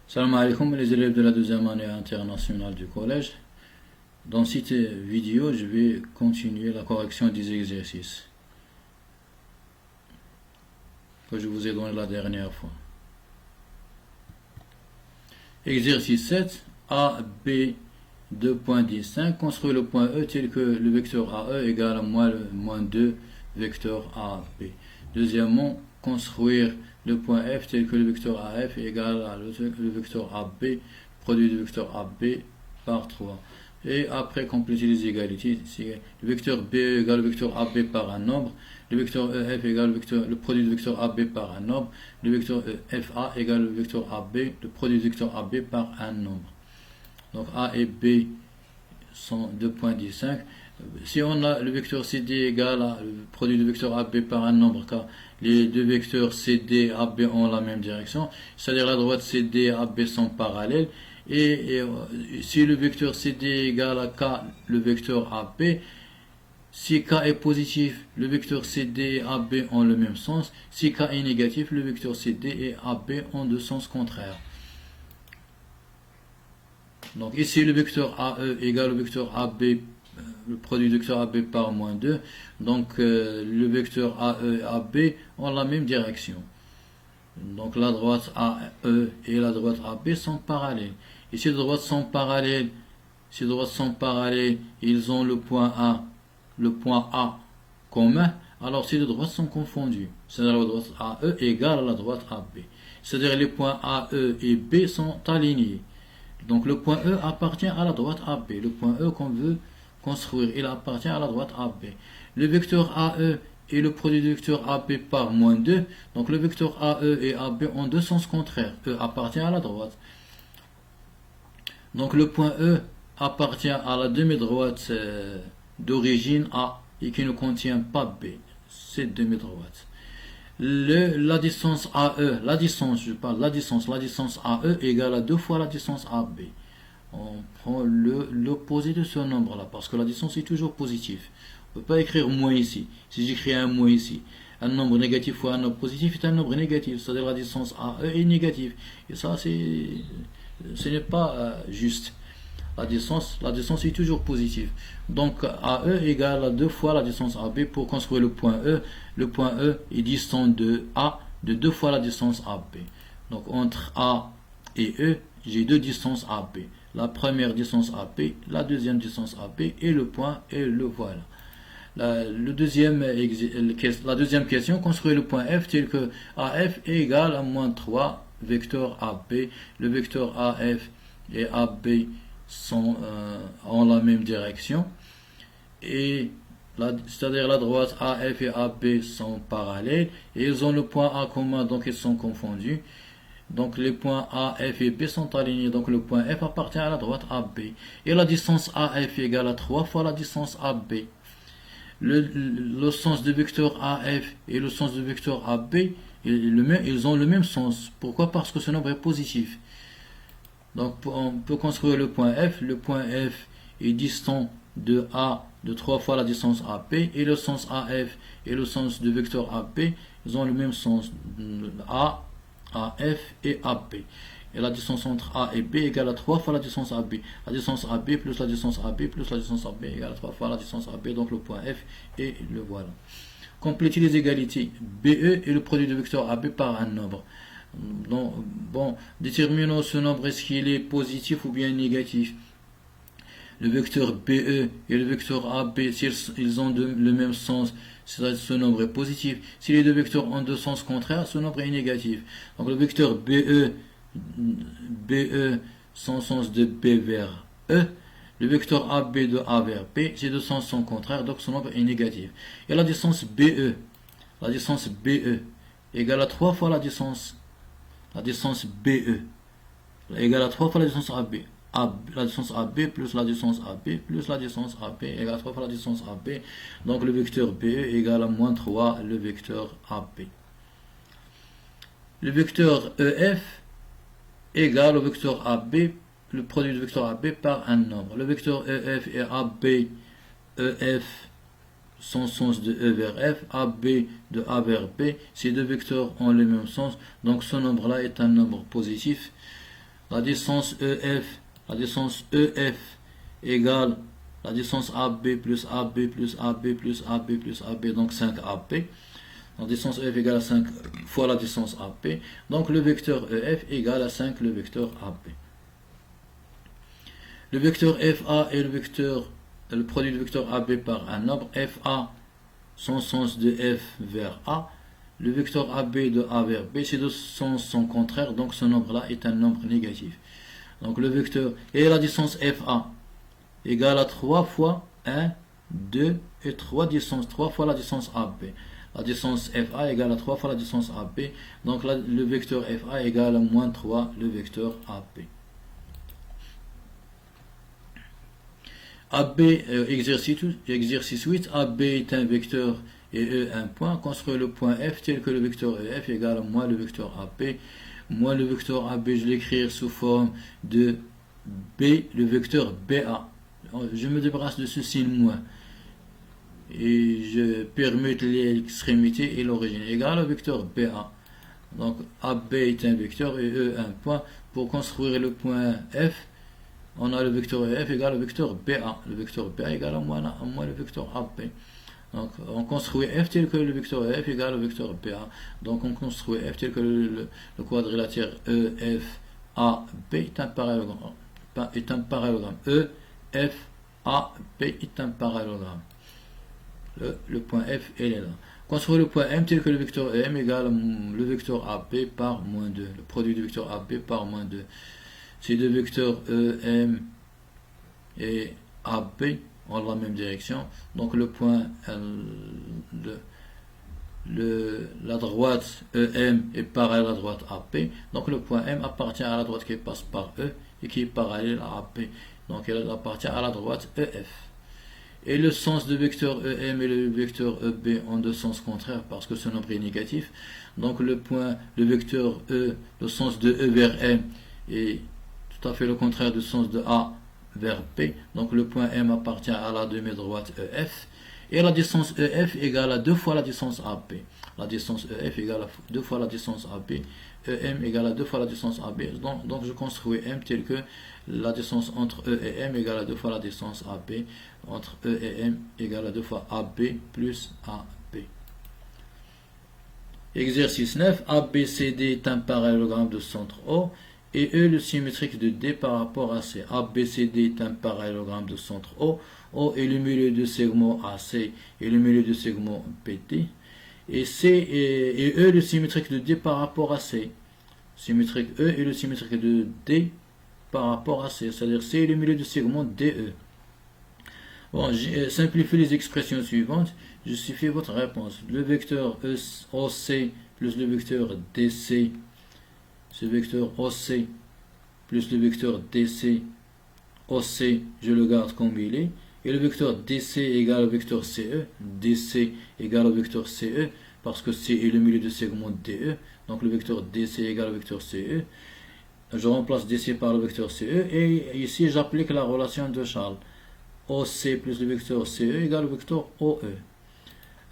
Salam alaikum les élèves de la deuxième année internationale du collège. Dans cette vidéo, je vais continuer la correction des exercices que je vous ai donné la dernière fois. Exercice 7, A, B, 2.15, construire le point E tel que le vecteur AE égale à moins 2 vecteur AB. Deuxièmement, construire le point F tel que le vecteur AF est égal à le vecteur AB, produit du vecteur AB par 3. Et après, compléter les égalités. Le vecteur BE égale le vecteur AB par un nombre, le vecteur EF égale le produit du vecteur AB par un nombre, le vecteur FA égale le vecteur AB, le produit du vecteur AB par un nombre. Donc A et B sont 2.15. Si on a le vecteur CD égal à le produit du vecteur AB par un nombre, car les deux vecteurs CD et AB ont la même direction, c'est-à-dire la droite CD et AB sont parallèles, et si le vecteur CD est égal à K, le vecteur AB, si K est positif, le vecteur CD et AB ont le même sens. Si K est négatif, le vecteur CD et AB ont deux sens contraires. Donc ici, le vecteur AE égale le vecteur AB, le produit du vecteur AB par moins 2. Donc le vecteur AE et AB ont la même direction. Donc la droite AE et la droite AB sont parallèles. Et si les droites sont parallèles, ils ont le point A commun. Alors si les droites sont confondues, c'est-à-dire la droite AE égale à la droite AB. C'est-à-dire les points AE et B sont alignés. Donc le point E appartient à la droite AB. Le point E qu'on veut construire, il appartient à la droite AB. Le vecteur AE est le produit du vecteur AB par moins 2. Donc le vecteur AE et AB ont deux sens contraires. E appartient à la droite. Donc le point E appartient à la demi-droite d'origine A et qui ne contient pas B. C'est demi-droite. La distance AE, la distance AE égale à 2 fois la distance AB. On prend l'opposé de ce nombre-là, parce que la distance est toujours positive. On ne peut pas écrire moins ici. Si j'écris un moins ici, un nombre négatif fois un nombre positif est un nombre négatif, c'est-à-dire la distance AE est négative. Et ça, ce n'est pas juste. La distance est toujours positive. Donc AE égale à 2 fois la distance AB pour construire le point E. Le point E est distant de A de 2 fois la distance AB. Donc entre A et E, j'ai deux distances AB. La première distance AB, la deuxième distance AB et le point et le voilà. La deuxième question, construire le point F tel que AF est égal à moins 3 vecteur AB. Le vecteur AF et AB ont la même direction, et c'est-à-dire la droite AF et AB sont parallèles et ils ont le point A commun, donc ils sont confondus. Donc les points A, F et B sont alignés, donc le point F appartient à la droite AB. Et la distance AF est égale à 3 fois la distance AB. Le sens du vecteur AF et le sens du vecteur AB, ils ont le même sens. Pourquoi? Parce que ce nombre est positif. Donc on peut construire le point F. Le point F est distant de A de 3 fois la distance AB, et le sens AF et le sens du vecteur AB, ils ont le même sens, A, AF et AB. Et la distance entre A et B égale à 3 fois la distance AB. La distance AB plus la distance AB plus la distance AB égale à 3 fois la distance AB, donc le point F, et le voilà. Compléter les égalités. BE est le produit du vecteur AB par un nombre. Donc, bon, déterminons ce nombre, est-ce qu'il est positif ou bien négatif. Le vecteur BE et le vecteur AB, s'ils ont le même sens, c'est-à-dire ce nombre est positif. Si les deux vecteurs ont deux sens contraires, ce nombre est négatif. Donc le vecteur BE son sens de B vers E, le vecteur AB de A vers B, ces deux sens sont contraires, donc ce nombre est négatif. Et la distance BE égale à 3 fois la distance BE, égale à 3 fois la distance AB. La distance AB plus la distance AB plus la distance AB égale à 3 fois la distance AB. Donc le vecteur BE égale à moins 3 le vecteur AB. Le vecteur EF égale au vecteur AB, le produit du vecteur AB par un nombre. Le vecteur EF et AB, EF son sens de E vers F, AB de A vers B, ces deux vecteurs ont le même sens, donc ce nombre-là est un nombre positif. la distance EF égale la distance AB plus AB plus AB plus AB plus AB, donc 5AB. La distance EF égale à 5 fois la distance AP. Donc le vecteur EF égale à 5 le vecteur AP. Le vecteur FA est le produit du vecteur AB par un nombre. FA, son sens de F vers A. Le vecteur AB de A vers B. Ces deux sens sont contraires, donc ce nombre-là est un nombre négatif. Donc le vecteur et la distance FA égale à 3 fois 1, 2 et 3 distances, 3 fois la distance AB. La distance FA égale à 3 fois la distance AB. Donc le vecteur FA égale à moins 3 le vecteur AB. AB, exercice 8, AB est un vecteur et E un point. Construire le point F tel que le vecteur EF égale à moins le vecteur AB. Moins le vecteur AB, je l'écrirai sous forme de B, le vecteur BA. Je me débarrasse de ce signe moins. Et je permute l'extrémité et l'origine égale au vecteur BA. Donc AB est un vecteur et E un point. Pour construire le point F, on a le vecteur EF égale au vecteur BA. Le vecteur BA égale à moins le vecteur AB. Donc on construit F tel que le vecteur EF égale au vecteur BA. Donc on construit F tel que le quadrilatère EF AB est un parallélogramme. EF AB est un parallélogramme. Le point F est là. Construire le point M tel que le vecteur EM égale le vecteur AB par moins 2. Le produit du vecteur AB par moins 2. Ces deux vecteurs EM et AB ont la même direction. Donc le point, la droite EM est parallèle à la droite AP. Donc le point M appartient à la droite qui passe par E et qui est parallèle à AP. Donc elle appartient à la droite EF. Et le sens de vecteur EM et le vecteur EB ont deux sens contraires parce que ce nombre est négatif. Donc le vecteur E, le sens de E vers M est tout à fait le contraire du sens de A vers B. Donc le point M appartient à la demi-droite EF. Et la distance EF égale à 2 fois la distance AB. La distance EF égale à 2 fois la distance AB. EM égale à 2 fois la distance AB. Donc je construis M tel que la distance entre E et M égale à 2 fois la distance AB. Entre E et M égale à 2 fois AB plus AB. Exercice 9. ABCD est un parallélogramme de centre O. Et E le symétrique de D par rapport à C. ABCD est un parallélogramme de centre O. O est le milieu de segment AC et le milieu de segment PT. Et E le symétrique de D par rapport à C. Symétrique E est le symétrique de D par rapport à C. C'est-à-dire C est le milieu de segment DE. Bon, j'ai simplifié les expressions suivantes. Justifie votre réponse. Le vecteur OC plus le vecteur DC. Ce vecteur OC plus le vecteur DC. OC, je le garde comme il est. Et le vecteur DC égale au vecteur CE. DC égale au vecteur CE. Parce que C est le milieu de segment DE. Donc le vecteur DC égale au vecteur CE. Je remplace DC par le vecteur CE. Et ici, j'applique la relation de Charles. OC plus le vecteur CE égale au vecteur OE.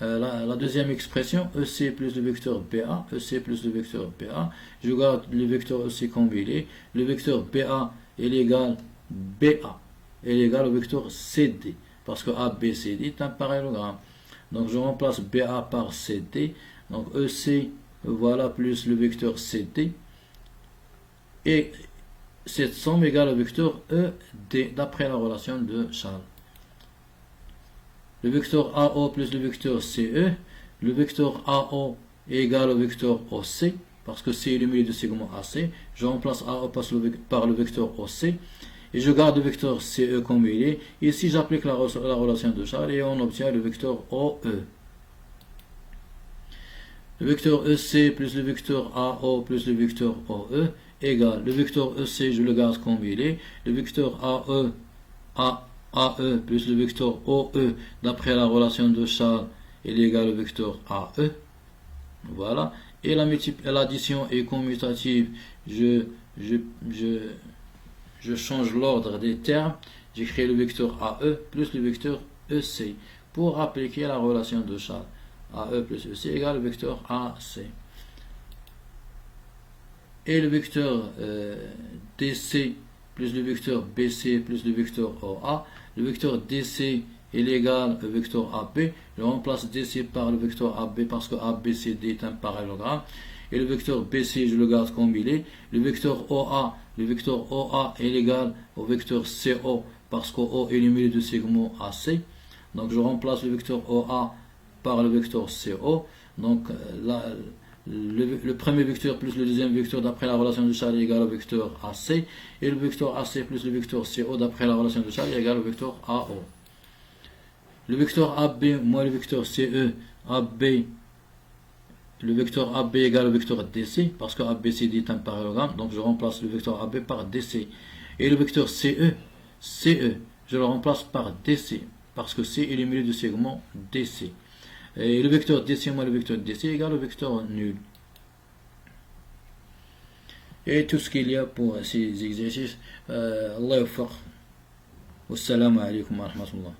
La deuxième expression, EC plus le vecteur BA, EC plus le vecteur BA, je garde le vecteur EC comme il est. Le vecteur BA est égal BA, est égal au vecteur CD, parce que ABCD est un parallélogramme. Donc je remplace BA par CD, donc EC, voilà, plus le vecteur CD, et cette somme égale au vecteur ED, d'après la relation de Charles. Le vecteur AO plus le vecteur CE, le vecteur AO est égal au vecteur OC, parce que C est le milieu de segment AC. Je remplace AO par le vecteur OC, et je garde le vecteur CE comme il est. Ici, j'applique la relation de Charles, et on obtient le vecteur OE. Le vecteur EC plus le vecteur AO plus le vecteur OE égale le vecteur EC, je le garde comme il est. Le vecteur AE plus le vecteur OE, d'après la relation de Charles, est égal au vecteur AE. Voilà. Et l'addition est commutative. Je change l'ordre des termes. J'écris le vecteur AE plus le vecteur EC pour appliquer la relation de Charles. AE plus EC égale le vecteur AC. Et le vecteur DC plus le vecteur BC plus le vecteur OA. Le vecteur DC est égal au vecteur AB. Je remplace DC par le vecteur AB parce que ABCD est un parallélogramme. Et le vecteur BC, je le garde comme il est. Le vecteur OA est égal au vecteur CO parce que O est le milieu du segment AC. Donc je remplace le vecteur OA par le vecteur CO. Donc le premier vecteur plus le deuxième vecteur d'après la relation de Charlie est égal au vecteur AC. Et le vecteur AC plus le vecteur CO d'après la relation de Charlie est égal au vecteur AO. Le vecteur AB moins le vecteur CE, le vecteur AB est égal au vecteur DC parce que ABCD est un parallélogramme. Donc je remplace le vecteur AB par DC. Et le vecteur CE, je le remplace par DC parce que C est le milieu du segment DC. Et le vecteur DC moins le vecteur DC est égal au vecteur nul. Et tout ce qu'il y a pour ces exercices. Allah yawfaq. Wassalamu alaikum wa rahmatullah.